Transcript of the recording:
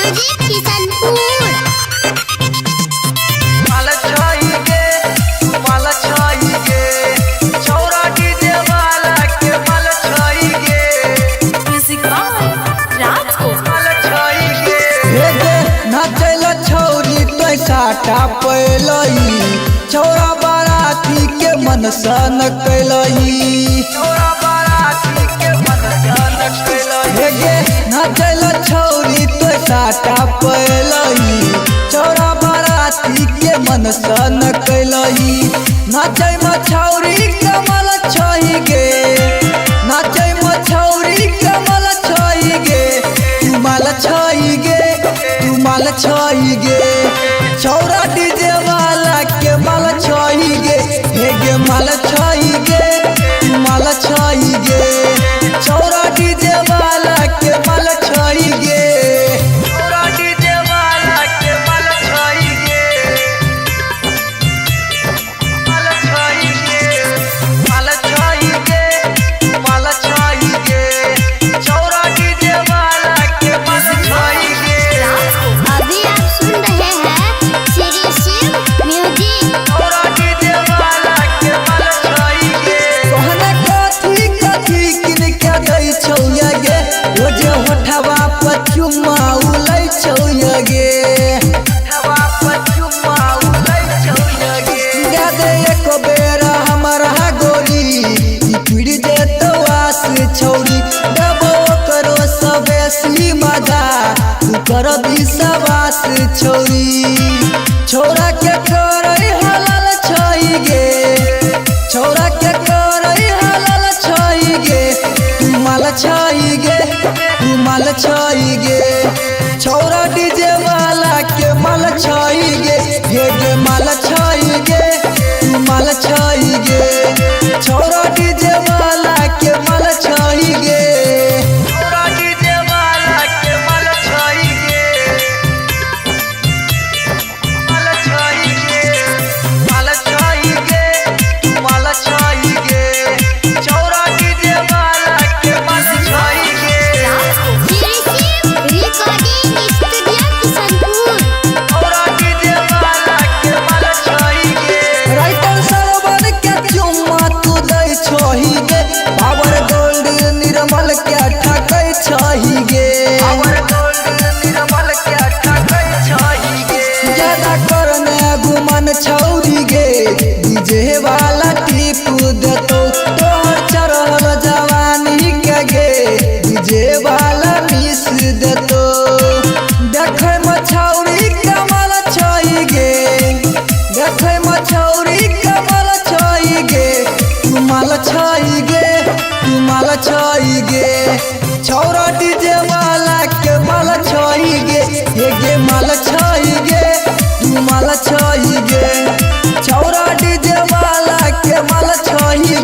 Music Kishanpur. साटा पैलई छौरा बाराती के मन सन कैलई गे नाचल छौरी तो साटा पैलई छौरा बाराती के मन सन कैलई नाचै मछौरी कमल छही गे नाचै मछौरी कमल छही गे तुमाल छही गे तुमाल छही गे छौरा डीजे वाला के माल छही गे हे गे माल छही गे माल छही गे छौरा डीजे वाला के माल छही गे छौरा डीजे वाला के माल छही गे माल छही गे माल छही गे माल छही गे छौरा डीजे वाला के माल छही गे। अभी आप सुन रहे हैं श्री शिव म्यूजिक। छौया गे ओ जे होठवा पर चुम्मा उलै छौया गे होठवा पर चुम्मा उलै छौया गे दे दे एक बेर हमरा गोरी ई पीड़ दे तो आस छौरी देबो करो सबेसी मजा तू कर विश्वास छौरी छौरा के करई हलाल छई गे छौरा के करई हलाल छई गे माल छई गे तू माल छई गे छौरा डीजे वाला के माल छई गे हे गे माल छई गे तू माल छई गे छौरा डीजे वाला के माल छई गे छौरा डीजे वाला के माल छई गे माल छई गे माल छई गे तू माल छई गे छौरा डीजे वाला के माल छई गे श्री शिव रिकॉर्डिंग स्टूडियो किशनपुर। छौरा डीजे वाला के माल छई गे राइटर सरवन के चुम्मा तू दै छही गे पावर गोल्ड निर्मल के ठकै छही गे पावर गोल्ड निर्मल के ठकै छही गे ज्यादा करने गुमन छौरी गे डीजे वाला टिप देतो तोहर चढ़ल जवानी के गे डीजे वाला मिस देतो देखै मछौरी कमल छई गे देखै मछौरी कमल छई गे तू माल छई गे तू माल छई गे छौरा डीजे वाला के माल छई गे हे गे माल छई गे तू माल छई गे छौरा डीजे वाला के माल छई